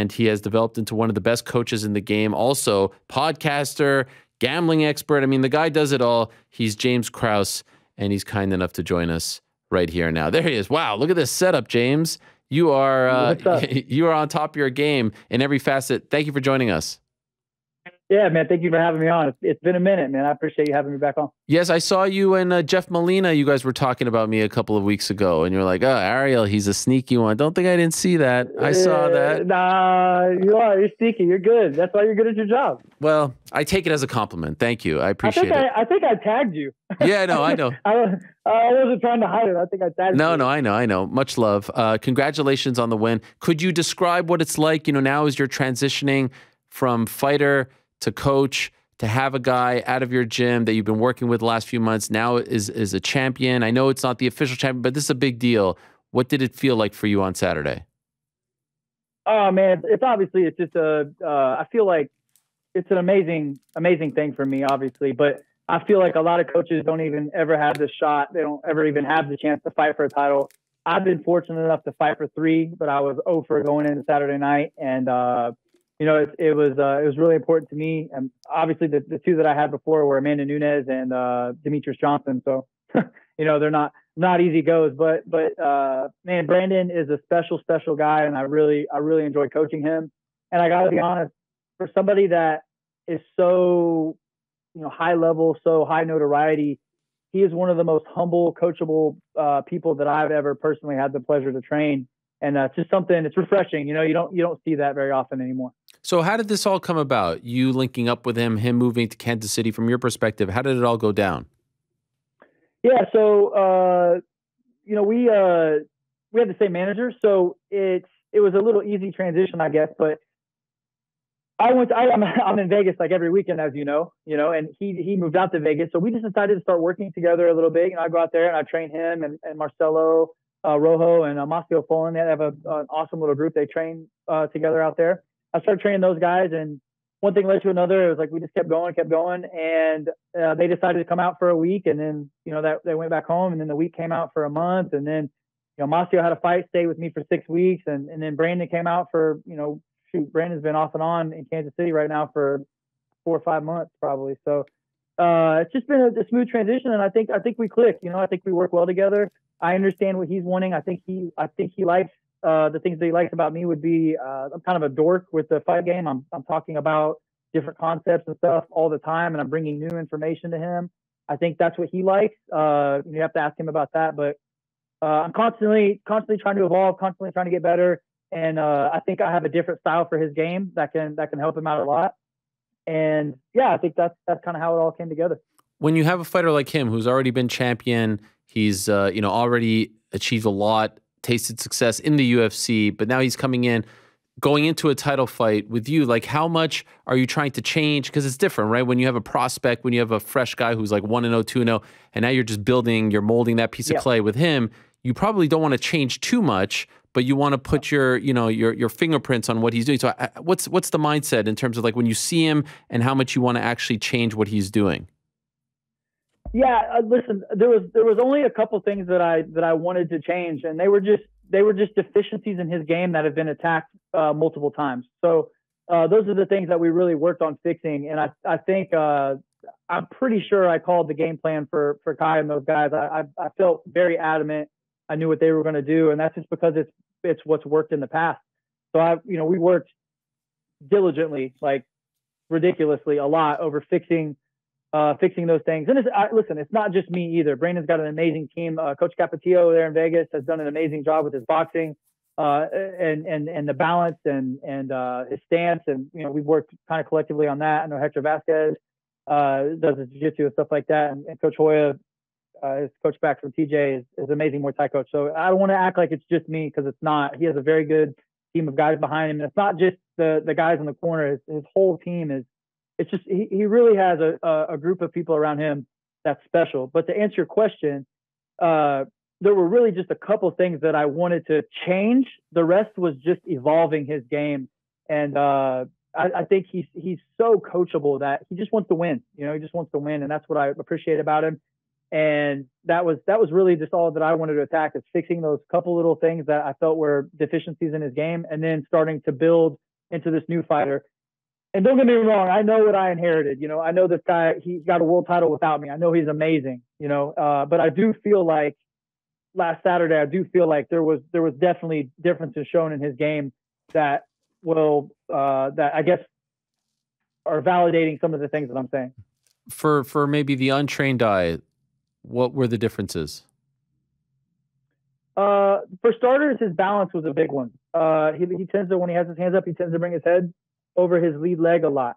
and he has developed into one of the best coaches in the game. Also, podcaster, gambling expert. I mean, the guy does it all. He's James Krause, and he's kind enough to join us right here now. There he is. Wow, look at this setup, James. You are you are on top of your game in every facet. Thank you for joining us. Yeah, man. Thank you for having me on. It's been a minute, man. I appreciate you having me back on. Yes, I saw you and Jeff Molina. You guys were talking about me a couple of weeks ago, and you're like, "Oh, Ariel, he's a sneaky one." Don't think I didn't see that. I saw that. Nah, you are. You're sneaky. You're good. That's why you're good at your job. Well, I take it as a compliment. Thank you. I appreciate it. I think I tagged you. Yeah, no, I know. I wasn't trying to hide it. I think I tagged you. No, I know. Much love. Congratulations on the win. Could you describe what it's like, now as you're transitioning from fighter to coach, to have a guy out of your gym that you've been working with the last few months now is a champion? I know it's not the official champion, but this is a big deal. What did it feel like for you on Saturday? Oh, man, it's just I feel like it's an amazing thing for me, obviously, but I feel like a lot of coaches don't even ever have the shot. They don't ever even have the chance to fight for a title. I've been fortunate enough to fight for 3, but I was 0 for going into Saturday night. And, it was really important to me. And obviously the 2 that I had before were Amanda Nunes and Demetrius Johnson. So, they're not easy goes, but man, Brandon is a special guy. And I really enjoy coaching him. And I gotta be honest, for somebody that is so, high level, so high notoriety, he is one of the most humble, coachable people that I've ever personally had the pleasure to train. And it's just something, it's refreshing. You don't see that very often anymore. So how did this all come about? You linking up with him moving to Kansas City. From your perspective, how did it all go down? Yeah. So, we had the same manager, so it was a little easy transition, I guess, but I'm in Vegas like every weekend, as you know, and he moved out to Vegas. So we just decided to start working together a little bit. I go out there and I train him and Marcelo Rojo and Masio Follin. They have an awesome little group. They train together out there. I started training those guys, and one thing led to another. It was like we just kept going, and they decided to come out for a week, and then that they went back home, and then the week came out for a month, and then Masio had a fight, stayed with me for 6 weeks, and then Brandon came out for Brandon's been off and on in Kansas City right now for 4 or 5 months probably. So it's just been a smooth transition, and I think we click. I think we work well together. I understand what he's wanting. I think he likes the things that he likes about me would be I'm kind of a dork with the fight game. I'm talking about different concepts and stuff all the time, and I'm bringing new information to him. I think that's what he likes. You have to ask him about that, but I'm constantly trying to evolve, constantly trying to get better. And I think I have a different style for his game that can help him out a lot. And yeah, I think that's kind of how it all came together. When you have a fighter like him who's already been champion, he's already achieved a lot, tasted success in the UFC, but now he's going into a title fight with you. Like, how much are you trying to change? Because it's different, right? When you have a prospect, when you have a fresh guy who's like 1-0, 2-0, and now you're just you're molding that piece of clay with him. You probably don't want to change too much, but you want to put your fingerprints on what he's doing. So what's the mindset in terms of like when you see him and how much you want to actually change what he's doing? Yeah, listen, there was only a couple things that I wanted to change, and they were just deficiencies in his game that have been attacked multiple times. So those are the things that we really worked on fixing. And I think I'm pretty sure I called the game plan for Kai and those guys. I felt very adamant. I knew what they were going to do, and that's just because it's what's worked in the past. So we worked diligently, like ridiculously, a lot over fixing those things. And listen, it's not just me either. Brandon's got an amazing team. Coach Capetillo there in Vegas has done an amazing job with his boxing and the balance and his stance. And we've worked kind of collectively on that. I know Hector Vasquez does his jiu-jitsu and stuff like that, and Coach Hoya. His coach back from TJ is amazing Muay Thai coach. So I don't want to act like it's just me, because it's not. He has a very good team of guys behind him. And it's not just the guys in the corner. His whole team it's just, he really has a group of people around him that's special. But to answer your question, there were really just a couple things that I wanted to change. The rest was just evolving his game. And I think he's so coachable that he just wants to win. He just wants to win. And that's what I appreciate about him. And that was really just all that I wanted to attack, is fixing those couple little things that I felt were deficiencies in his game, and then starting to build into this new fighter. And don't get me wrong, I know what I inherited. You know, I know this guy, he got a world title without me. I know he's amazing, you know, but I do feel like last Saturday, I do feel like there was definitely differences shown in his game that that I guess are validating some of the things that I'm saying. For maybe the untrained eye, what were the differences? For starters, his balance was a big one. He tends to, when he has his hands up, he tends to bring his head over his lead leg a lot.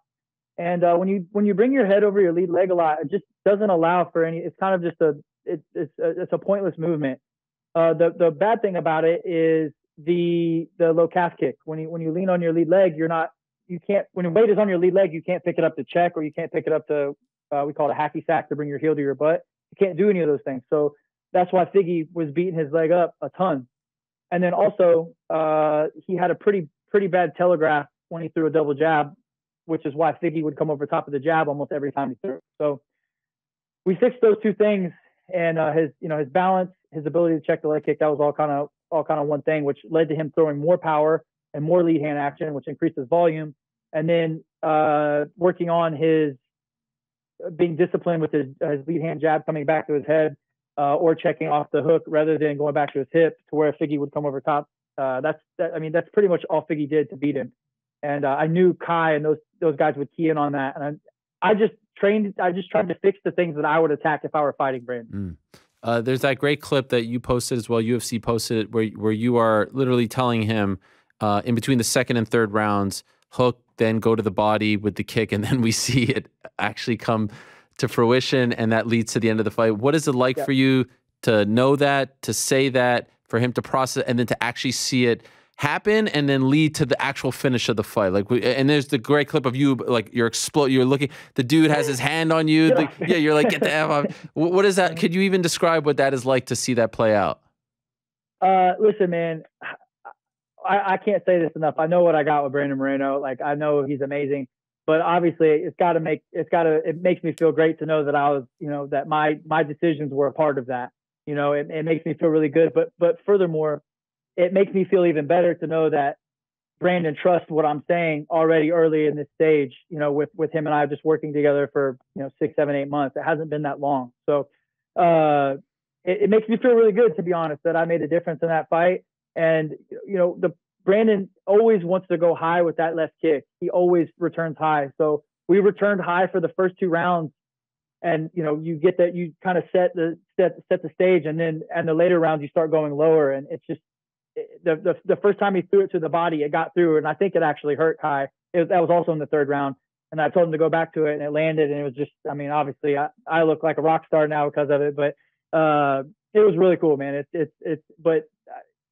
And when you bring your head over your lead leg a lot, it just doesn't allow for any. It's kind of just it's a pointless movement. The bad thing about it is the low calf kick. When you lean on your lead leg, you can't, when your weight is on your lead leg, you can't pick it up to check, or you can't pick it up to we call it a hacky sack, to bring your heel to your butt. You can't do any of those things. So that's why Figgy was beating his leg up a ton. And then also he had a pretty bad telegraph when he threw a double jab, which is why Figgy would come over top of the jab almost every time he threw. So we fixed those two things, and his balance, his ability to check the leg kick, that was all kind of one thing, which led to him throwing more power and more lead hand action, which increased his volume. And then working on his being disciplined with his lead hand jab coming back to his head, or checking off the hook rather than going back to his hip, to where Figgy would come over top. That's pretty much all Figgy did to beat him. And I knew Kai and those guys would key in on that. And I just tried to fix the things that I would attack if I were fighting Brandon. There's that great clip that you posted as well. UFC posted it, where you are literally telling him in between the second and third rounds, hook, then go to the body with the kick, and then we see it actually come to fruition, and that leads to the end of the fight. What is it like for you to know that, to say that, for him to process, and then to actually see it happen, and then lead to the actual finish of the fight? Like, and there's the great clip of you, like you're looking, the dude has his hand on you. You're like, get the F off. What is that? Could you even describe what that is like to see that play out? Listen, man, I can't say this enough. I know what I got with Brandon Moreno. Like, I know he's amazing, but obviously it makes me feel great to know that I was, that my decisions were a part of that. It makes me feel really good. But furthermore, it makes me feel even better to know that Brandon trusts what I'm saying already early in this stage, with him and I just working together for, 6, 7, 8 months. It hasn't been that long. So it makes me feel really good, to be honest, that I made a difference in that fight. And, Brandon always wants to go high with that left kick. He always returns high. So we returned high for the first 2 rounds. And, you get that, you kind of set the stage, and then the later rounds you start going lower. And it's just, the first time he threw it to the body, it got through, and I think it actually hurt Kai. That was also in the 3rd round, and I told him to go back to it, and it landed, and it was just, obviously I look like a rock star now because of it, but it was really cool, man. But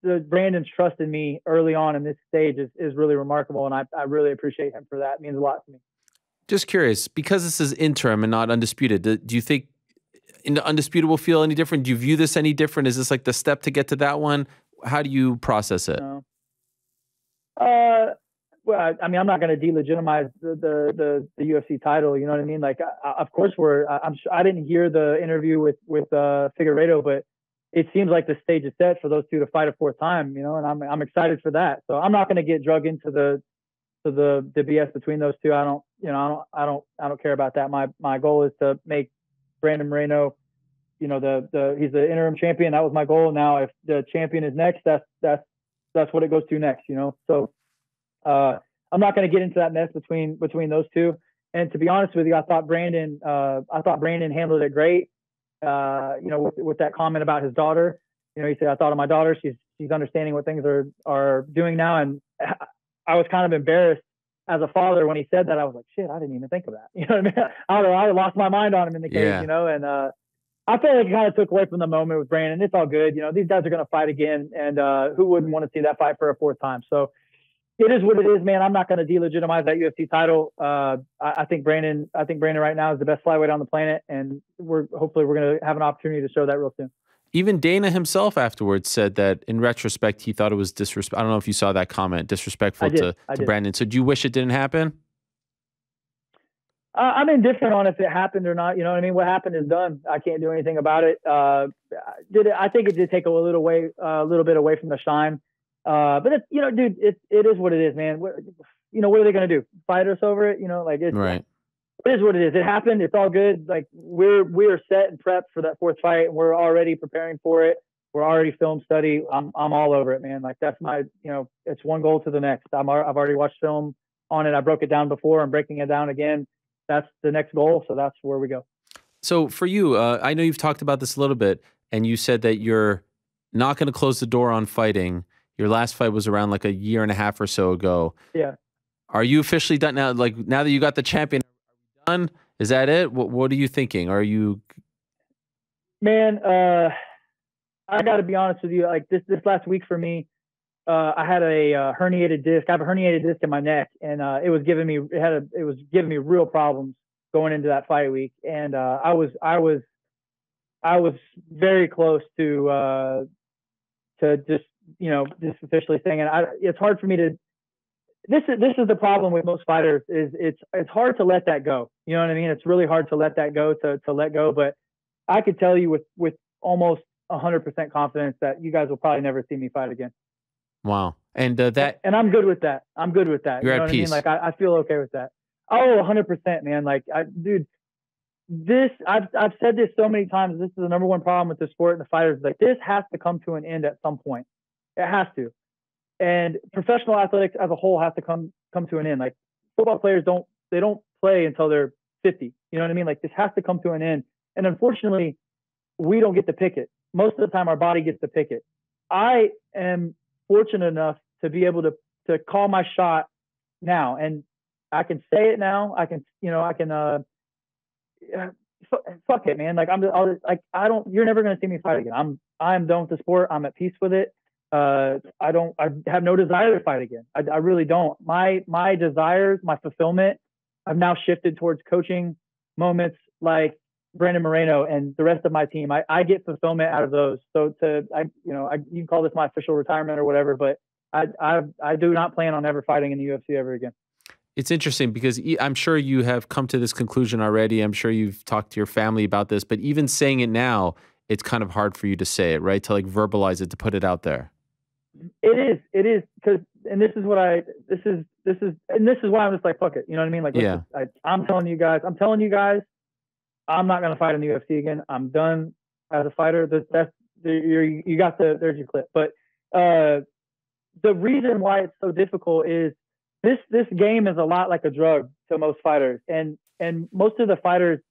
the Brandon's trust in me early on in this stage is really remarkable, and I really appreciate him for that. It means a lot to me. Just curious, because this is interim and not undisputed, do you think in the undisputed will feel any different? Do you view this any different? Is this like the step to get to that one? How do you process it? Well, I'm not going to delegitimize the UFC title. You know what I mean? Like, of course I didn't hear the interview with Figueiredo, but it seems like the stage is set for those two to fight a 4th time. And I'm excited for that. So I'm not going to get drug into the BS between those two. I don't care about that. My goal is to make Brandon Moreno, he's the interim champion. That was my goal. Now, if the champion is next, that's what it goes to next, So I'm not going to get into that mess between those two. And to be honest with you, I thought Brandon handled it great. With that comment about his daughter, he said, I thought of my daughter. She's understanding what things are doing now. And I was kind of embarrassed as a father when he said that. I was like, shit, I didn't even think of that. You know what I mean? I lost my mind on him in the cage, and I feel like it kind of took away from the moment with Brandon. It's all good. These guys are going to fight again, and who wouldn't want to see that fight for a 4th time? So it is what it is, man. I'm not going to delegitimize that UFC title. I think Brandon right now is the best flyweight on the planet, and hopefully we're going to have an opportunity to show that real soon. Even Dana himself afterwards said that in retrospect, he thought it was disrespectful. I don't know if you saw that comment, disrespectful to Brandon. So do you wish it didn't happen? I'm indifferent on if it happened or not. You know what I mean? What happened is done. I can't do anything about it. I think it did take a little bit away from the shine. But it's, dude, it is what it is, man. what are they going to do? Fight us over it? Like it's, Right. it is what it is. It happened. It's all good. Like we're set and prepped for that fourth fight, and we're already preparing for it. We're already film study. I'm all over it, man. Like that's my, it's one goal to the next. I've already watched film on it. I broke it down before. I'm breaking it down again. That's the next goal. So that's where we go. So for you, I know you've talked about this a little bit, and you said that you're not going to close the door on fighting. Your last fight was around like a year and a half or so ago. Yeah. Are you officially done now? Like now that you got the champion, are you done? Is that it? What are you thinking? Are you? Man, I got to be honest with you. Like this last week for me, I had a herniated disc. I have a herniated disc in my neck, and it was giving me real problems going into that fight week. And I was very close to just officially saying it. It's hard for me to. This is the problem with most fighters is it's hard to let that go. You know what I mean? It's really hard to let that go, to let go. But I could tell you with almost 100% confidence that you guys will probably never see me fight again. Wow. And and I'm good with that. I'm good with that. You're you know at what peace. I mean? Like I feel okay with that. Oh, 100%, man. Like dude, I've said this so many times. This is the number one problem with the sport and the fighters. Like this has to come to an end at some point. It has to. And professional athletics as a whole has to come to an end. Like football players don't play until they're 50. You know what I mean? Like this has to come to an end. And unfortunately, we don't get to pick it. Most of the time, our body gets to pick it. I am fortunate enough to be able to call my shot now, and I can say it now. I can fuck it, man. Like you're never gonna see me fight again. I'm done with the sport. I'm at peace with it. I have no desire to fight again. I really don't. My desires, my fulfillment, I've now shifted towards coaching moments like Brandon Moreno and the rest of my team. I get fulfillment out of those. So you can call this my official retirement or whatever, but I do not plan on ever fighting in the UFC ever again. It's interesting because I'm sure you have come to this conclusion already. I'm sure you've talked to your family about this, but even saying it now, it's kind of hard for you to say it, right? To like verbalize it, to put it out there. It is because, and this is why I'm just like, fuck it. You know what I mean? Like, yeah. I'm telling you guys, I'm not going to fight in the UFC again. I'm done as a fighter. There's your clip. But the reason why it's so difficult is this game is a lot like a drug to most fighters. And most of the fighters,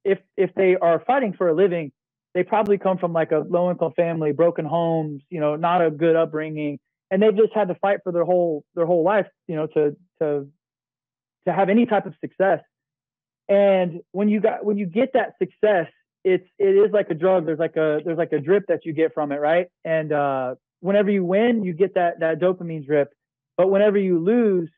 if they are fighting for a living, they probably come from like a low income family, broken homes, not a good upbringing. And they've just had to fight for their whole life, to have any type of success. And when you get that success, it is like a drug. There's like a drip that you get from it, right? And whenever you win, you get that dopamine drip. But whenever you lose,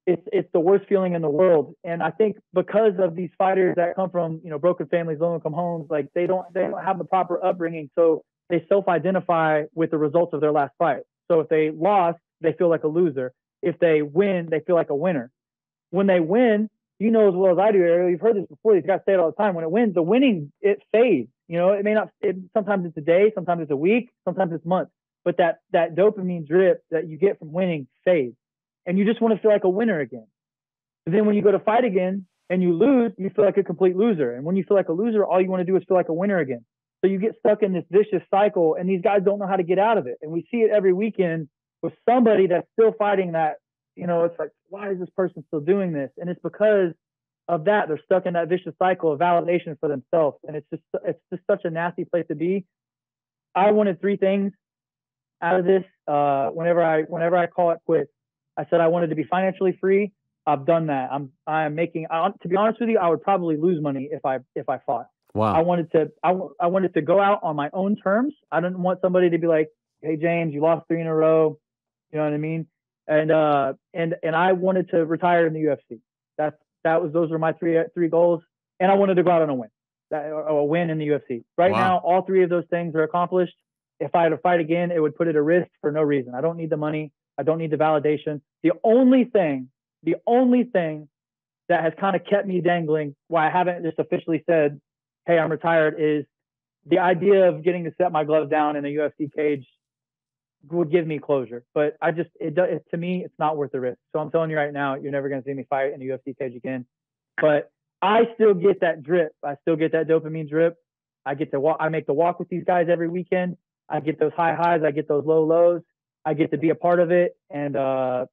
it's the worst feeling in the world. And I think because of these fighters that come from broken families, low income homes, like they don't have the proper upbringing, so they self-identify with the results of their last fight. So if they lost, they feel like a loser. If they win, they feel like a winner. When they win, as well as I do, Ariel, you've heard this before. These guys say it all the time. When it wins, the winning, it fades. It may not. Sometimes it's a day, sometimes it's a week, sometimes it's months. But that dopamine drip that you get from winning fades, and you just want to feel like a winner again. But then when you go to fight again and you lose, you feel like a complete loser. And when you feel like a loser, all you want to do is feel like a winner again. So you get stuck in this vicious cycle, and these guys don't know how to get out of it. And we see it every weekend with somebody that's still fighting that. It's like, why is this person still doing this? And it's because of that. They're stuck in that vicious cycle of validation for themselves. And it's just such a nasty place to be. I wanted three things out of this. Whenever I call it quits, I said I wanted to be financially free. I've done that. I'm making. To be honest with you, I would probably lose money if I fought. Wow. I wanted to go out on my own terms. I didn't want somebody to be like, "Hey James, you lost 3 in a row." You know what I mean? And I wanted to retire in the UFC. Those were my three goals. And I wanted to go out on a win. A win in the UFC. Right now, all three of those things are accomplished. If I had to fight again, it would put it at risk for no reason. I don't need the money. I don't need the validation. The only thing that has kind of kept me dangling, why I haven't just officially said, hey, I'm retired, is the idea of getting to set my gloves down in a UFC cage would give me closure. But to me, it's not worth the risk. So I'm telling you right now, you're never going to see me fight in a UFC cage again. But I still get that drip. I still get that dopamine drip. I get to walk. I make the walk with these guys every weekend. I get those high highs. I get those low lows. I get to be a part of it. And I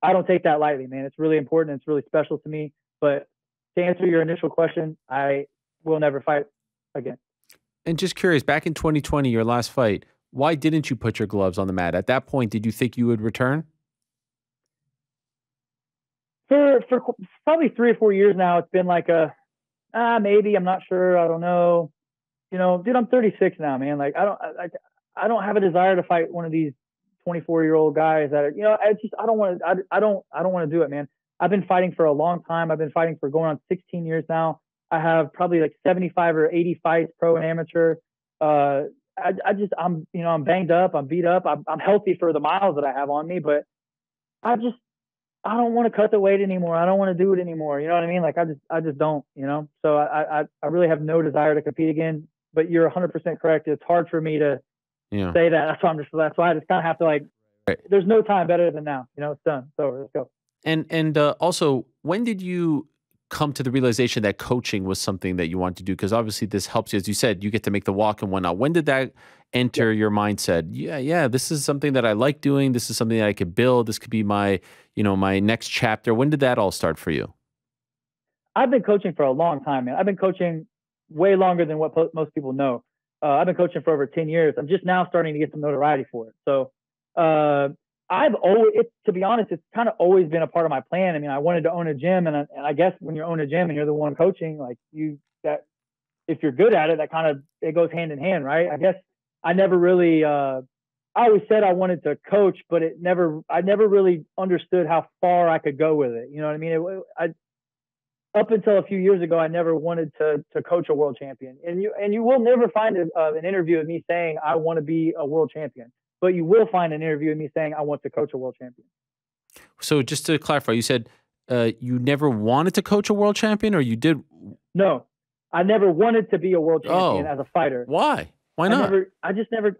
don't take that lightly, man. It's really important. It's really special to me. But to answer your initial question, I will never fight again. And just curious, back in 2020, your last fight, why didn't you put your gloves on the mat? At that point, did you think you would return? For probably 3 or 4 years now, it's been like maybe, I'm not sure, I don't know. Dude, I'm 36 now, man. Like I don't have a desire to fight one of these 24-year-old guys that are, I don't want to do it, man. I've been fighting for a long time. I've been fighting for going on 16 years now. I have probably like 75 or 80 fights, pro and amateur. I'm banged up. I'm beat up. I'm healthy for the miles that I have on me, but I don't want to cut the weight anymore. I don't want to do it anymore. You know what I mean? Like I just don't, so I really have no desire to compete again, but you're 100% correct. It's hard for me to say that. That's why I just kind of have to right. There's no time better than now. It's done. So let's go. And also, when did you come to the realization that coaching was something that you wanted to do? Because obviously this helps you, as you said, you get to make the walk and whatnot. When did that enter your mindset? Yeah, this is something that I like doing. This is something that I could build. This could be my, my next chapter. When did that all start for you? I've been coaching for a long time, man. I've been coaching way longer than what most people know. I've been coaching for over 10 years. I'm just now starting to get some notoriety for it. So to be honest, it's kind of always been a part of my plan. I mean, I wanted to own a gym, and I guess when you own a gym and you're the one coaching, like if you're good at it, that kind of, it goes hand in hand, right? I guess I never really, I always said I wanted to coach, but I never really understood how far I could go with it. You know what I mean? Up until a few years ago, I never wanted to coach a world champion, and you will never find an interview of me saying I want to be a world champion. But you will find an interview of me saying I want to coach a world champion. So just to clarify, you said you never wanted to coach a world champion, or you did? No, I never wanted to be a world champion as a fighter. Why? Why not? I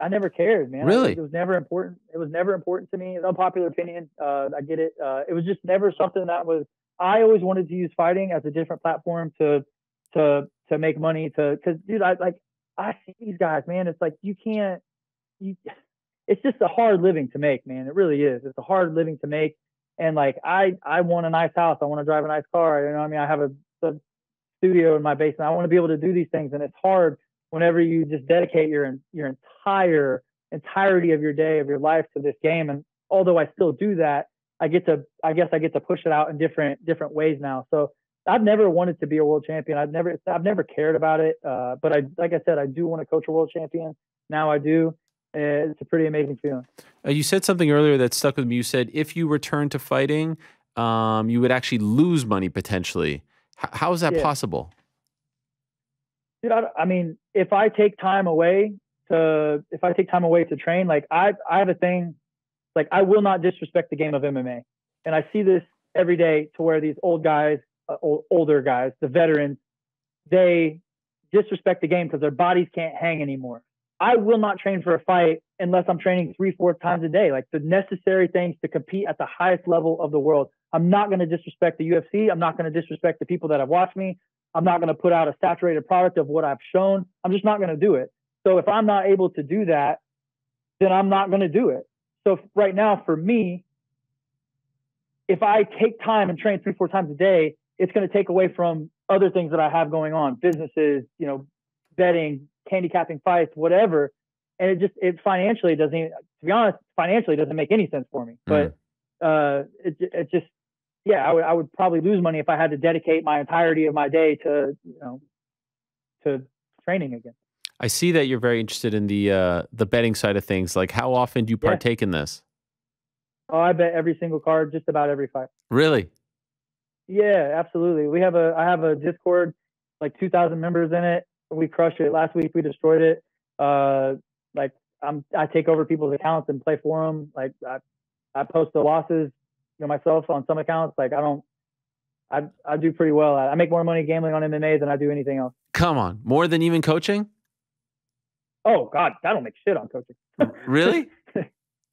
never cared, man. Really? It was never important. It was never important to me. It's an unpopular opinion. I get it. It was just never something that was. I always wanted to use fighting as a different platform to make money. Because dude, I see these guys, man. It's like it's just a hard living to make, man. It really is. It's a hard living to make. And like, I want a nice house. I want to drive a nice car. You know what I mean? I have a studio in my basement. I want to be able to do these things. And it's hard whenever you just dedicate your entirety of your day, of your life to this game. And although I still do that, I guess I get to push it out in different ways now. So I've never wanted to be a world champion. I've never cared about it. But like I said, I do want to coach a world champion. Now I do. It's a pretty amazing feeling. You said something earlier that stuck with me. You said if you return to fighting, you would actually lose money potentially. How is that possible? Dude, I mean, if I take time away to train, like I have a thing, like I will not disrespect the game of MMA, and I see this every day to where these older guys, the veterans, they disrespect the game because their bodies can't hang anymore. I will not train for a fight unless I'm training 3-4 times a day, like the necessary things to compete at the highest level of the world. I'm not going to disrespect the UFC. I'm not going to disrespect the people that have watched me. I'm not going to put out a saturated product of what I've shown. I'm just not going to do it. So if I'm not able to do that, then I'm not going to do it. So right now for me, if I take time and train 3-4 times a day, it's going to take away from other things that I have going on, businesses, betting, handicapping fights, whatever. And it financially doesn't even, to be honest, financially doesn't make any sense for me. But it just, I would probably lose money if I had to dedicate my entirety of my day to training again. I see that you're very interested in the betting side of things. Like, how often do you partake in this? Oh, I bet every single card, just about every fight. Really? Yeah, absolutely. I have a Discord, like 2,000 members in it. We crushed it. Last week we destroyed it. I take over people's accounts and play for them. Like I post the losses, myself on some accounts. Like I do pretty well. I make more money gambling on MMA than I do anything else. Come on, more than even coaching? Oh God, I don't make shit on coaching. Really?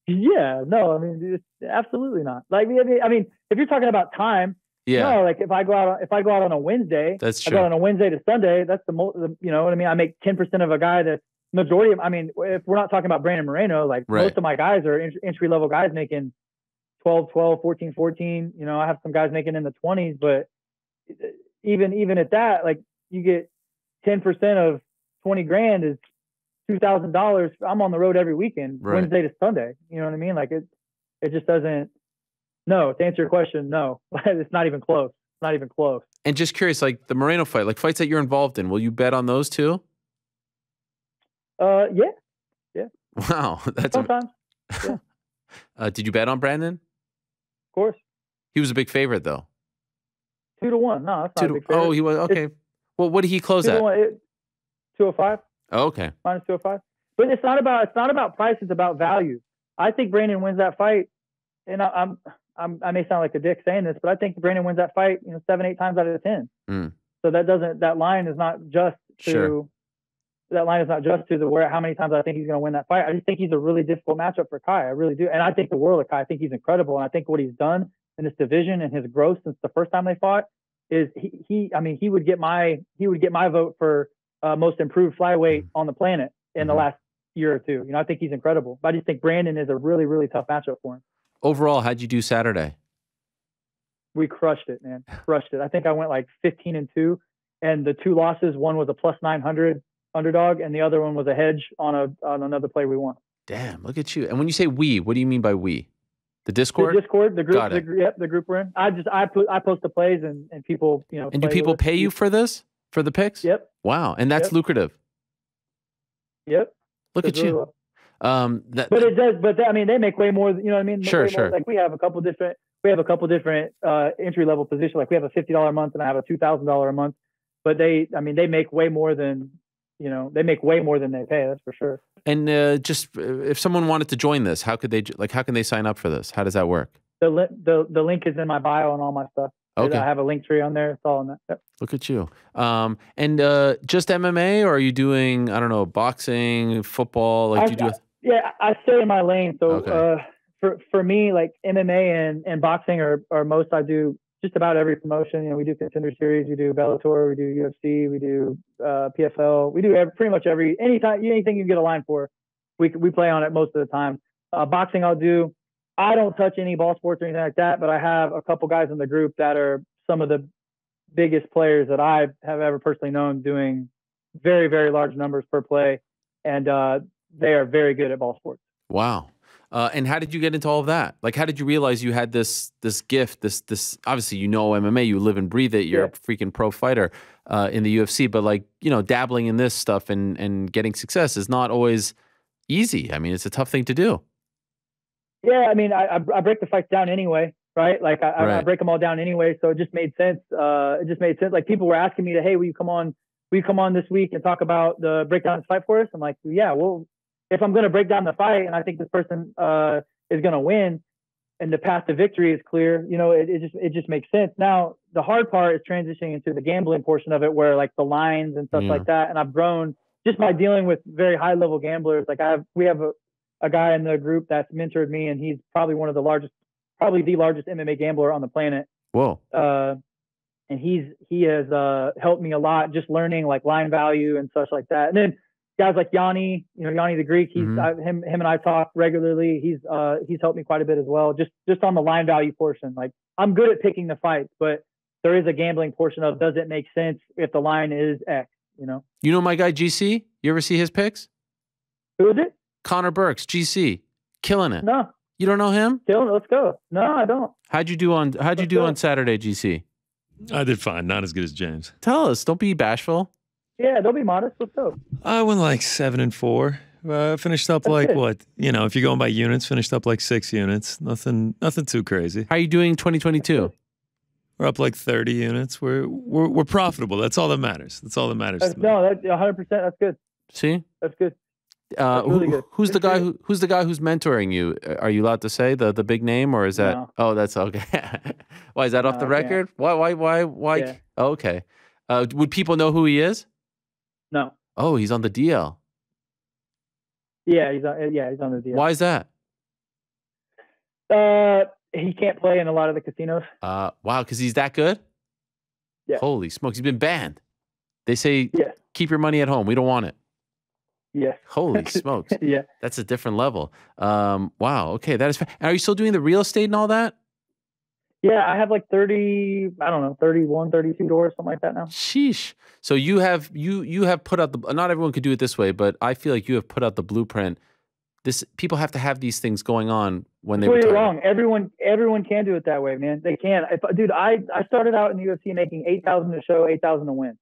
Yeah, no, I mean, absolutely not. Like, I mean, if you're talking about time, Yeah, no, like if I go out on a Wednesday, that's I go out true. on a Wednesday to Sunday. That's you know what I mean. I make 10% of a guy that majority of. I mean, if we're not talking about Brandon Moreno, like Right. most of my guys are entry level guys making 12, 12, 14, 14. You know, I have some guys making in the 20s, but even at that, like you get 10% of 20 grand is $2,000. I'm on the road every weekend, Right. Wednesday to Sunday. You know what I mean? Like it just doesn't. No, to answer your question, no, it's not even close. It's not even close. And just curious, like the Moreno fight, like fights that you're involved in, will you bet on those too? Yeah, yeah, Wow, that's a. sometimes, yeah, of Did you bet on Brandon? course. He was a big favorite though. 2-1. No, that's Two not a to, big oh, favorite. he was It's okay. Well, what did he close two to at? one. 205 Oh, okay. minus 205. But it's not about price. It's about value. I think Brandon wins that fight, and I may sound like a dick saying this, but I think Brandon wins that fight. 7, 8 times out of 10. Mm, So that line is not just sure. to how many times I think he's going to win that fight. I just think he's a really difficult matchup for Kai. I really do, and I think the world of Kai. I think he's incredible, and I think what he's done in this division and his growth since the first time they fought is I mean, he would get my vote for most improved flyweight on the planet in the last year or two. I think he's incredible. But I just think Brandon is a really, really tough matchup for him. Overall, how'd you do Saturday? We crushed it, man. Crushed it. I think I went like 15-2, and the two losses, one was a plus 900 underdog, and the other one was a hedge on another play we won. Damn, look at you. And when you say we, what do you mean by we? The The Discord? Discord, the group, Got it. the group we're in. I post the plays and people, And do people pay you for this? For the picks? Yep. Wow. And that's Yep. lucrative. Yep. Look at you. Well. But it does. But I mean, they make way more. You know what I mean? Sure, sure. Like we have a couple different entry level positions. Like we have a $50 a month and I have a $2,000 a month. But they make way more than they make way more than they pay. That's for sure. And just if someone wanted to join this, how can they sign up for this? How does that work? The link is in my bio and all my stuff. Okay. I have a link tree on there. It's all on that. Yep. Look at you. And just MMA, or are you doing, I don't know, boxing, football? Like, do you do? Yeah, I stay in my lane. So Okay. For me, like MMA and boxing are most I do. Just about every promotion. We do Contender Series, we do Bellator, we do UFC, we do PFL, we do pretty much anything you can get a line for, we play on it most of the time. Boxing I'll do. I don't touch any ball sports or anything like that, but I have a couple guys in the group that are some of the biggest players that I have ever personally known, doing very, very large numbers per play, and they are very good at ball sports. Wow. And how did you get into all of that? Like, how did you realize you had this gift? This obviously MMA, you live and breathe it. You're a freaking pro fighter in the UFC, but like dabbling in this stuff and getting success is not always easy. I mean, it's a tough thing to do. Yeah, I mean, I break the fights down anyway, right? Like I break them all down anyway, so it just made sense. It just made sense. Like people were asking me hey, will you come on this week and talk about the breakdown fight for us? I'm like, yeah, well, if I'm going to break down the fight and I think this person is going to win and the path to victory is clear, it just makes sense. Now, the hard part is transitioning into the gambling portion of it, where like the lines and stuff like that. And I've grown just by dealing with very high level gamblers. Like we have a guy in the group that's mentored me, and he's probably the largest MMA gambler on the planet. Whoa. And he has helped me a lot, just learning like line value and such like that. And then guys like Yanni, Yanni the Greek, him and I talk regularly. He's helped me quite a bit as well, just on the line value portion. Like I'm good at picking the fights, but there is a gambling portion of, does it make sense if the line is X, You know my guy GC? You ever see his picks? Who is it? Connor Burks, GC. Killing it. No. You don't know him? Killing it. Let's go. No, I don't. How'd you do on Saturday, GC? I did fine. Not as good as James. Tell us. Don't be bashful. Yeah, don't be modest. What's up? I went like 7-4. Finished up like what? If you're going by units, finished up like 6 units. Nothing too crazy. How are you doing 2022? We're up like 30 units. We're profitable. That's all that matters. That's all that matters to me. No, that's 100%. That's good. See? That's good. That's really good. Who's the guy who's mentoring you? Are you allowed to say the big name, or is that? No. Oh, that's okay. Why is that off the record? Why? Yeah. Oh, okay. Would people know who he is? No. Oh, he's on the DL. Yeah, he's on the DL. Why is that? He can't play in a lot of the casinos. Wow, because he's that good? Yeah. Holy smokes, he's been banned. They say, Yes. keep your money at home. We don't want it. Yes. Holy smokes. Yeah. That's a different level. Wow, okay. That is. Are you still doing the real estate and all that? Yeah, I have like 30, I don't know, 31, 32 doors, something like that now. Sheesh. So you have put out the, not everyone could do it this way, but I feel like you have put out the blueprint. People have to have these things going on when they retire. You're wrong. Everyone can do it that way, man. They can. Dude, I started out in the UFC making $8,000 a show, $8,000 to win.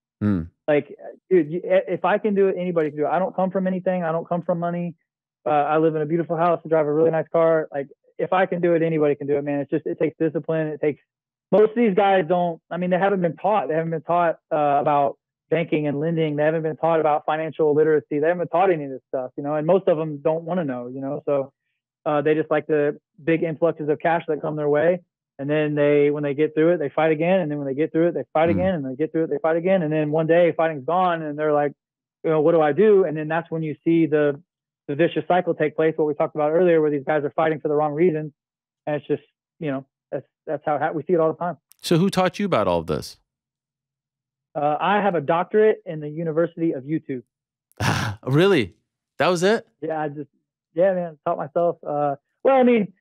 Like, dude, if I can do it, anybody can do it. I don't come from anything. I don't come from money. I live in a beautiful house. I drive a really nice car. Like, if I can do it, anybody can do it, man. It takes discipline. It takes, most of these guys don't, I mean, they haven't been taught. They haven't been taught about banking and lending. They haven't been taught about financial literacy. They haven't been taught any of this stuff, you know, and most of them don't want to know, you know, so they just like the big influxes of cash that come their way. And then when they get through it, they fight again. And then when they get through it, they fight again, and they get through it, they fight again. And then one day fighting's gone and they're like, you know, what do I do? And then that's when you see the vicious cycle take place, what we talked about earlier, where these guys are fighting for the wrong reasons. And it's just, you know, that's how we see it all the time. So who taught you about all of this? I have a doctorate in the University of YouTube. Really? That was it? Yeah, man, taught myself. Well, I mean,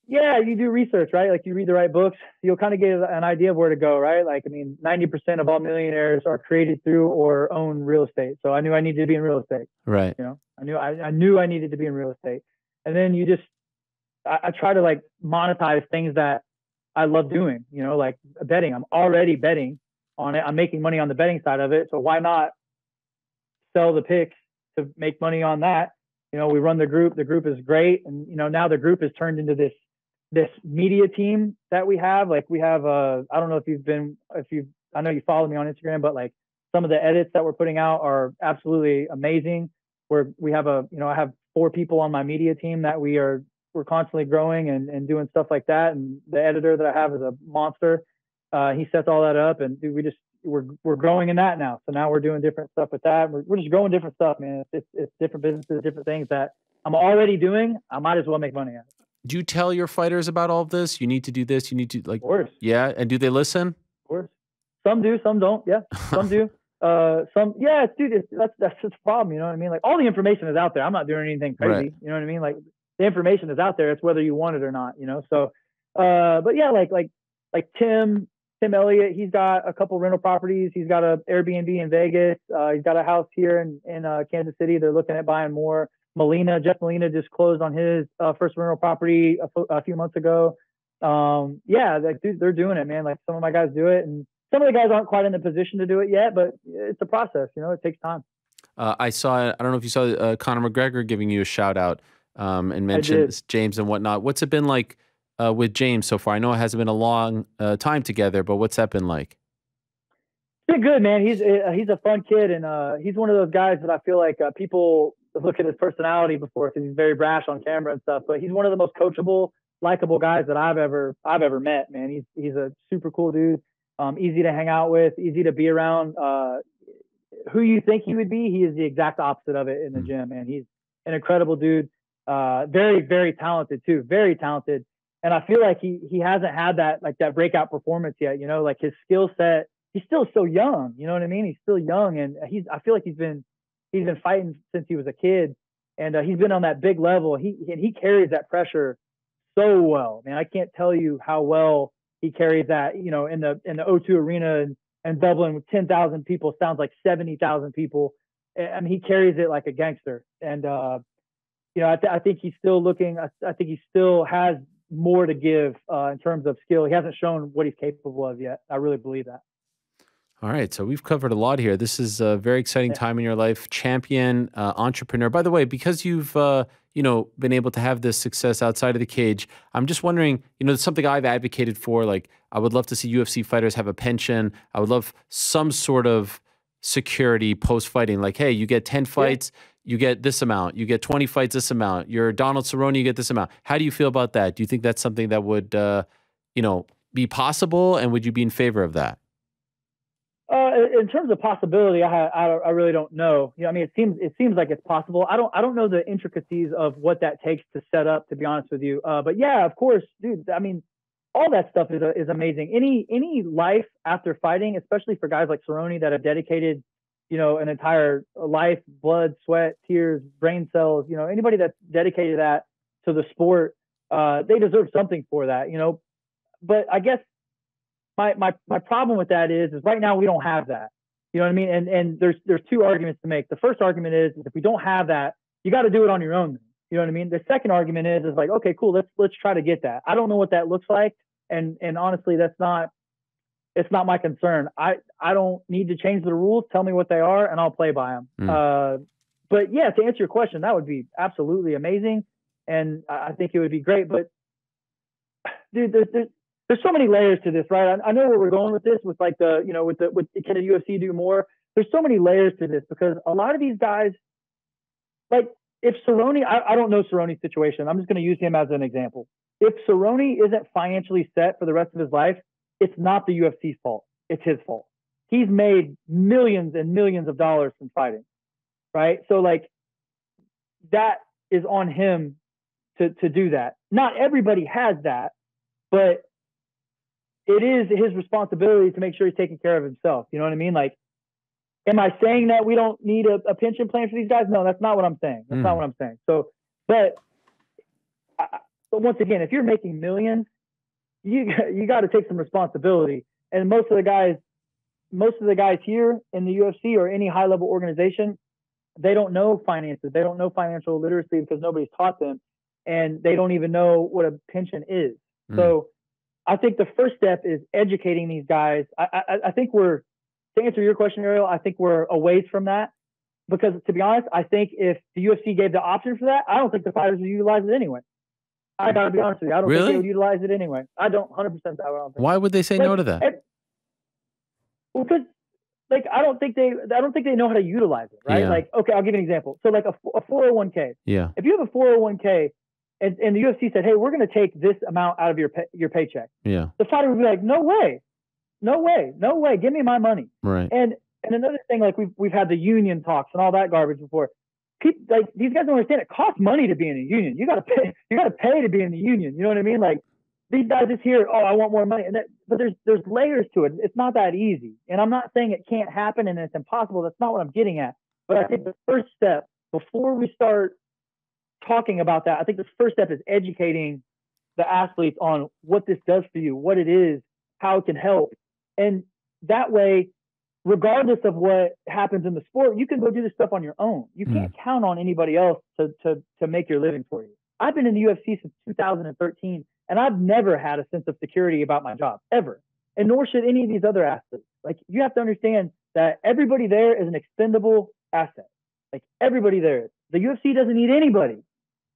yeah, you do research, right? Like, you read the right books, you'll kind of get an idea of where to go, right? Like, I mean, 90% of all millionaires are created through or own real estate. So I knew I needed to be in real estate. Right. You know, I knew I needed to be in real estate. And then I try to like monetize things that I love doing, you know, like betting. I'm already betting on it. I'm making money on the betting side of it. So why not sell the picks to make money on that? You know, we run the group. The group is great. And, you know, now the group has turned into this media team that we have. Like, we have, I don't know I know you follow me on Instagram, but like some of the edits that we're putting out are absolutely amazing. I have 4 people on my media team that we're constantly growing and doing stuff like that. And the editor that I have is a monster. He sets all that up, and dude, we're growing in that now. So now we're doing different stuff with that. We're just growing different stuff, man. It's different businesses, different things that I'm already doing. I might as well make money at it. Do you tell your fighters about all of this? You need to do this. You need to, like, of course. Yeah. And do they listen? Of course. Some do, some don't. Yeah. Some do. Some, yeah, dude, that's just the problem. You know what I mean? Like, all the information is out there. I'm not doing anything crazy. Right. You know what I mean? Like, the information is out there. It's whether you want it or not, you know? So, but yeah, like Tim Elliott, he's got a couple rental properties. He's got a Airbnb in Vegas. He's got a house here in Kansas City. They're looking at buying more. Jeff Molina just closed on his first rental property a few months ago. Yeah, like, dude, they're doing it, man. Like, some of my guys do it, and some of the guys aren't quite in the position to do it yet, but it's a process, you know, it takes time. I don't know if you saw Conor McGregor giving you a shout out and mentioned James and whatnot. What's it been like with James so far? I know it hasn't been a long time together, but what's that been like? It's been good, man. He's a fun kid, and he's one of those guys that I feel like people look at his personality before, because he's very brash on camera and stuff. But he's one of the most coachable, likable guys that I've ever met, man. He's a super cool dude, easy to hang out with, easy to be around. Who you think he would be, he is the exact opposite of it in the gym, man. He's an incredible dude, very, very talented too, very talented. And I feel like he hasn't had that breakout performance yet, you know, like his skill set. He's still so young, you know what I mean? He's still young, and I feel like he's been fighting since he was a kid, and he's been on that big level. He carries that pressure so well, man. I can't tell you how well he carries that, you know, in the O2 arena and Dublin with 10,000 people sounds like 70,000 people. I mean, he carries it like a gangster. And, you know, I think he's still looking, I think he still has more to give in terms of skill. He hasn't shown what he's capable of yet. I really believe that. All right, so we've covered a lot here. This is a very exciting time in your life. Champion, entrepreneur. By the way, because you've you know, been able to have this success outside of the cage, I'm just wondering, you know, it's something I've advocated for. Like, I would love to see UFC fighters have a pension. I would love some sort of security post-fighting. Like, hey, you get 10 fights, you get this amount. You get 20 fights, this amount. You're Donald Cerrone, you get this amount. How do you feel about that? Do you think that's something that would, you know, be possible? And would you be in favor of that? in terms of possibility, I really don't know. You know, I mean, it seems like it's possible. I don't know the intricacies of what that takes to set up, to be honest with you. But yeah, of course, dude. I mean, all that stuff is amazing. Any life after fighting, especially for guys like Cerrone that have dedicated, you know, an entire life, blood, sweat, tears, brain cells. You know, anybody that's dedicated that to the sport, they deserve something for that. You know, but I guess my problem with that is right now we don't have that. You know what I mean? And there's two arguments to make. The first argument is if we don't have that, you got to do it on your own. You know what I mean? The second argument is like, okay, cool, let's try to get that. I don't know what that looks like, and honestly, it's not my concern. I don't need to change the rules. Tell me what they are, and I'll play by them. But yeah, to answer your question, that would be absolutely amazing, and I think it would be great. But dude, there's so many layers to this, right? I know where we're going with this, with like can the UFC do more? There's so many layers to this because a lot of these guys, like if Cerrone, I don't know Cerrone's situation. I'm just going to use him as an example. If Cerrone isn't financially set for the rest of his life, it's not the UFC's fault. It's his fault. He's made millions and millions of dollars from fighting, right? So like that is on him to do that. Not everybody has that, but it is his responsibility to make sure he's taking care of himself. You know what I mean? Like, am I saying that we don't need a pension plan for these guys? No, that's not what I'm saying. That's not what I'm saying. So, but once again, if you're making millions, you got to take some responsibility. And most of the guys here in the UFC or any high level organization, they don't know finances. They don't know financial literacy because nobody's taught them, and they don't even know what a pension is. So I think the first step is educating these guys. I think to answer your question, Ariel, I think we're a ways from that because, to be honest, I think if the UFC gave the option for that, I don't think the fighters would utilize it anyway. I got to be honest with you. I don't think they would utilize it anyway. I don't 100% that. I don't think. Why would they say no to that? Well, because like I don't think they know how to utilize it, right? Yeah. Like, okay, I'll give you an example. So like a 401k. Yeah. If you have a 401k and the UFC said, hey, we're going to take this amount out of your paycheck. Yeah. The fighter would be like, no way. Give me my money. Right. And another thing, like we've had the union talks and all that garbage before. People, like these guys don't understand it costs money to be in a union. You got to pay to be in the union. You know what I mean? Like these guys just hear, oh, I want more money. But there's layers to it. It's not that easy. And I'm not saying it can't happen and it's impossible. That's not what I'm getting at. But I think the first step before we start talking about that, I think the first step is educating the athletes on what this does for you, what it is, how it can help. And that way, regardless of what happens in the sport, you can go do this stuff on your own. You can't count on anybody else to make your living for you. I've been in the UFC since 2013, and I've never had a sense of security about my job, ever. And nor should any of these other athletes. Like, you have to understand that everybody there is an expendable asset. Like, everybody there is. The UFC doesn't need anybody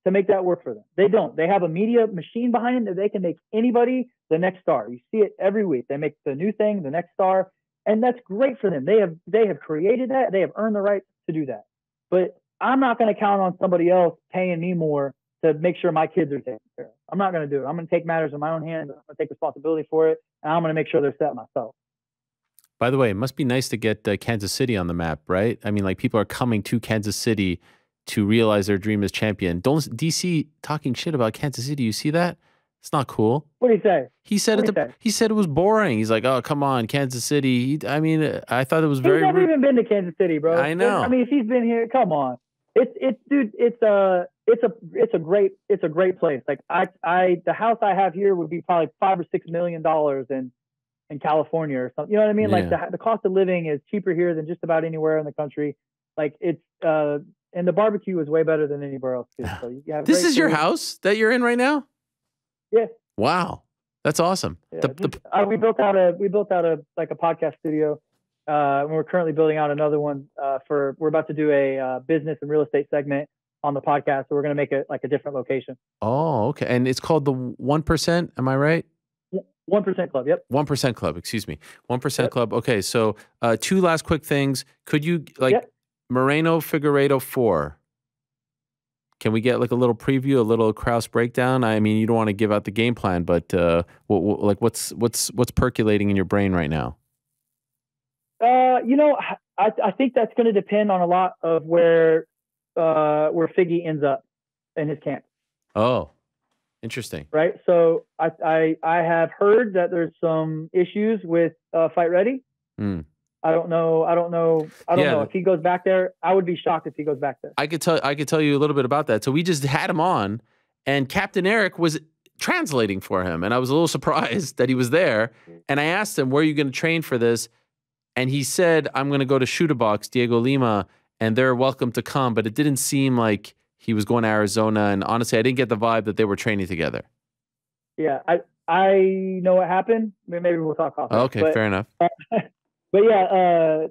to make that work for them. They don't. They have a media machine behind them that they can make anybody the next star. You see it every week. They make the new thing the next star. And that's great for them. They have created that. They have earned the right to do that. But I'm not going to count on somebody else paying me more to make sure my kids are taken care of. I'm not going to do it. I'm going to take matters in my own hands. I'm going to take responsibility for it. And I'm going to make sure they're set myself. By the way, it must be nice to get Kansas City on the map, right? I mean, like, people are coming to Kansas City to realize their dream as champion. Don't DC talking shit about Kansas City. You see that? It's not cool. What did he say? He said he said it was boring. He's like, "Oh, come on, Kansas City." I mean, I thought it was very. He's never even been to Kansas City, bro. I know. I mean, if he's been here, come on. It's a great place. Like the house I have here would be probably $5 or $6 million in California or something. You know what I mean? Yeah. Like the cost of living is cheaper here than just about anywhere in the country. Like it's and the barbecue is way better than anywhere else too. So you have this is your house that you're in right now? Yeah. Wow, that's awesome. Yeah, we built out a podcast studio. And we're currently building out another one we're about to do a business and real estate segment on the podcast. So we're going to make it like a different location. Oh, okay. And it's called the 1%. Am I right? 1% Club. Yep. 1% Club. Excuse me. 1% Club. Okay. So 2 last quick things. Could you Moreno Figueiredo 4? Can we get like a little preview, a little Krause breakdown? I mean, you don't want to give out the game plan, but what's percolating in your brain right now? You know, I think that's going to depend on a lot of where Figgy ends up in his camp. Oh, interesting. Right. So I have heard that there's some issues with Fight Ready. Mm. I don't know if he goes back there. I would be shocked if he goes back there. I could tell you a little bit about that. So we just had him on, and Captain Eric was translating for him, and I was a little surprised that he was there. And I asked him, "Where are you going to train for this?" And he said, "I'm going to go to Shooter Box, Diego Lima, and they're welcome to come." But it didn't seem like he was going to Arizona, and honestly, I didn't get the vibe that they were training together. Yeah, I know what happened. Maybe we'll talk off. Okay, fair enough. But yeah,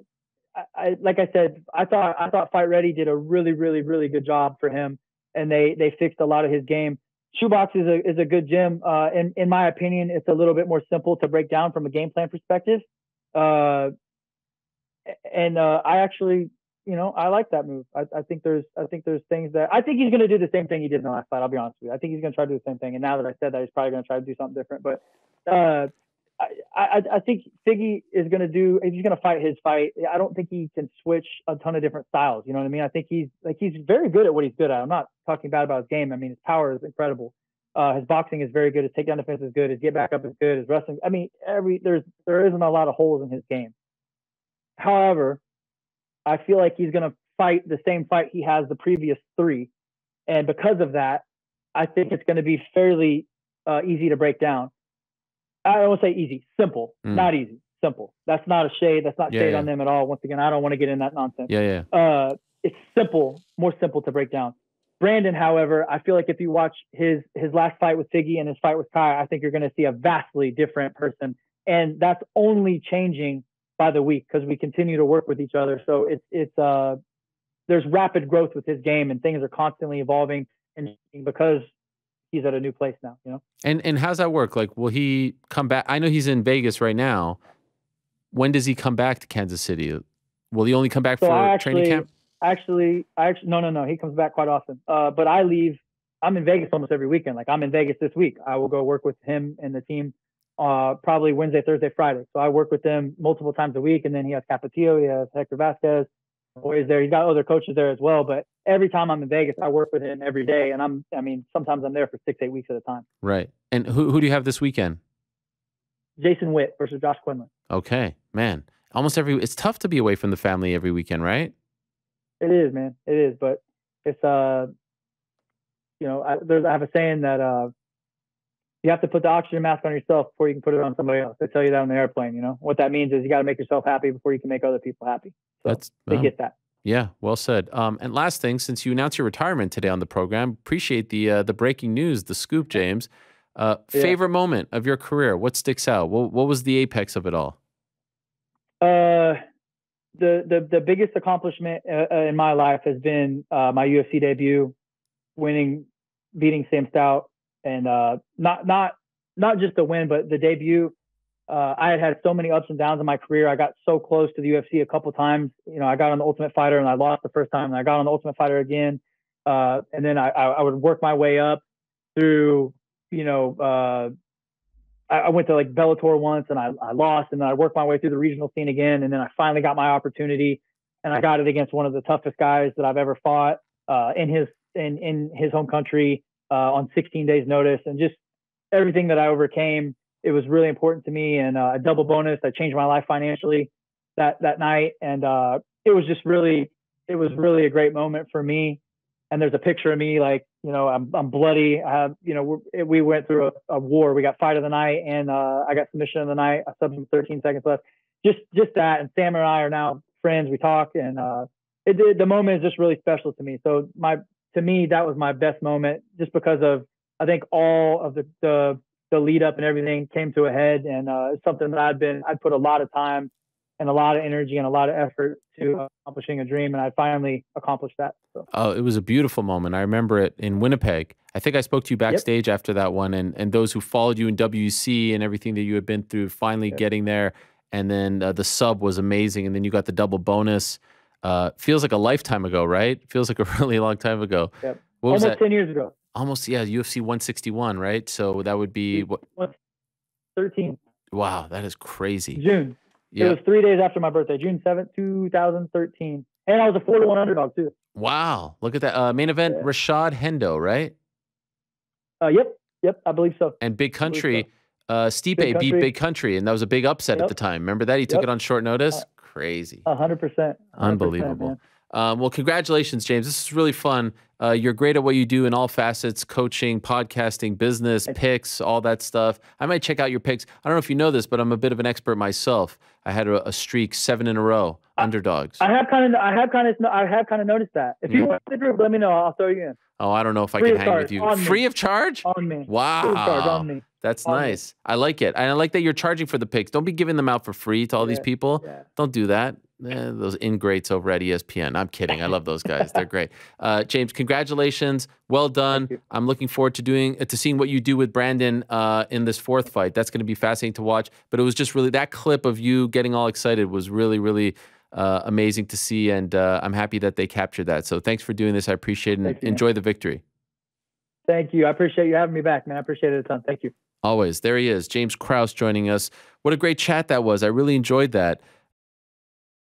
like I said, I thought Fight Ready did a really, really, really good job for him, and they fixed a lot of his game. Shoebox is a good gym. In my opinion, it's a little bit more simple to break down from a game plan perspective. I actually, I like that move. I think there's things that I think he's going to do the same thing he did in the last fight. I'll be honest with you. I think he's going to try to do the same thing. And now that I said that, he's probably going to try to do something different. But I think Figgy is going to do. He's going to fight his fight. I don't think he can switch a ton of different styles. You know what I mean? I think he's very good at what he's good at. I'm not talking bad about his game. I mean, his power is incredible. His boxing is very good. His takedown defense is good. His get back up is good. His wrestling. I mean, there isn't a lot of holes in his game. However, I feel like he's going to fight the same fight he has the previous 3, and because of that, I think it's going to be fairly easy to break down. I don't want to say easy, simple, not easy, simple. That's not a shade. That's not shade on them at all. Once again, I don't want to get in that nonsense. It's simple, more simple to break down. Brandon, however, I feel like if you watch his last fight with Figgy and his fight with Kai, I think you're going to see a vastly different person, and that's only changing by the week because we continue to work with each other. So there's rapid growth with his game, and things are constantly evolving, and because he's at a new place now, And how's that work? Like, will he come back? I know he's in Vegas right now. When does he come back to Kansas City? Will he only come back for training camp? Actually, no. He comes back quite often. But I leave. I'm in Vegas almost every weekend. Like, I'm in Vegas this week. I will go work with him and the team probably Wednesday, Thursday, Friday. So I work with them multiple times a week. And then he has Capetillo, he has Hector Vasquez. Always there. He's got other coaches there as well. But every time I'm in Vegas, I work with him every day. And sometimes I'm there for 6-8 weeks at a time. Right. And who do you have this weekend? Jason Witt versus Josh Quinlan. Okay, man. It's tough to be away from the family every weekend, right? It is, man. It is. But it's, I have a saying that, you have to put the oxygen mask on yourself before you can put it on somebody else. They tell you that on the airplane, What that means is you got to make yourself happy before you can make other people happy. So they get that. Yeah, well said. And last thing, since you announced your retirement today on the program, appreciate the breaking news, the scoop, James. Favorite moment of your career? What sticks out? What was the apex of it all? The biggest accomplishment in my life has been my UFC debut, beating Sam Stout, and not just the win, but the debut. I had so many ups and downs in my career. I got so close to the UFC a couple times. I got on the Ultimate Fighter and I lost the first time, and I got on the Ultimate Fighter again. And then I would work my way up through, I went to like Bellator once and I lost, and then I worked my way through the regional scene again. And then I finally got my opportunity, and I got it against one of the toughest guys that I've ever fought in his home country on 16 days notice, and just everything that I overcame. It was really important to me, and a double bonus. I changed my life financially that night, and it was really a great moment for me. And there's a picture of me, like, I'm bloody. I have, we went through a war. We got fight of the night, and I got submission of the night. I subbed him 13 seconds left. Just that. And Sam and I are now friends. We talk, and the moment is just really special to me. So to me, that was my best moment, just because of, I think, all of the lead up and everything came to a head, and it's something that I'd put a lot of time and a lot of energy and a lot of effort to accomplishing a dream, and I finally accomplished that. So. Oh, it was a beautiful moment. I remember it in Winnipeg. I think I spoke to you backstage after that one, and those who followed you in WC and everything that you had been through, finally getting there, and then the sub was amazing, and then you got the double bonus. Feels like a lifetime ago, right? Feels like a really long time ago. Yep. What was Almost that? 10 years ago. Almost, yeah, UFC 161, right? So that would be what? 13. Wow, that is crazy. June. It was 3 days after my birthday, June 7th, 2013. And I was a 4-1 underdog too. Wow. Look at that. Main event, Rashad Hendo, right? Yep. I believe so. And Big Country, Stipe beat Big Country, and that was a big upset at the time. Remember that? He took it on short notice? Crazy. 100%. Unbelievable. Well, congratulations, James. This is really fun. You're great at what you do in all facets, coaching, podcasting, business, picks, all that stuff. I might check out your picks. I don't know if you know this, but I'm a bit of an expert myself. I had a streak 7 in a row, underdogs. I have kind of noticed that. If you want the group, let me know. I'll throw you in. Oh, I don't know if I can hang with you. Free of charge? On me. Wow. Free of charge on me. That's nice. I like it. And I like that you're charging for the picks. Don't be giving them out for free to all these people. Don't do that. Those ingrates over at ESPN. I'm kidding. I love those guys. They're great. James, congratulations. Well done. I'm looking forward to seeing what you do with Brandon in this 4th fight. That's going to be fascinating to watch. But it was just really, that clip of you getting all excited was really, really amazing to see. And I'm happy that they captured that. So thanks for doing this. I appreciate it. And enjoy the victory. Thank you. I appreciate you having me back, man. I appreciate it a ton. Thank you. Always. There he is, James Krause joining us. What a great chat that was. I really enjoyed that.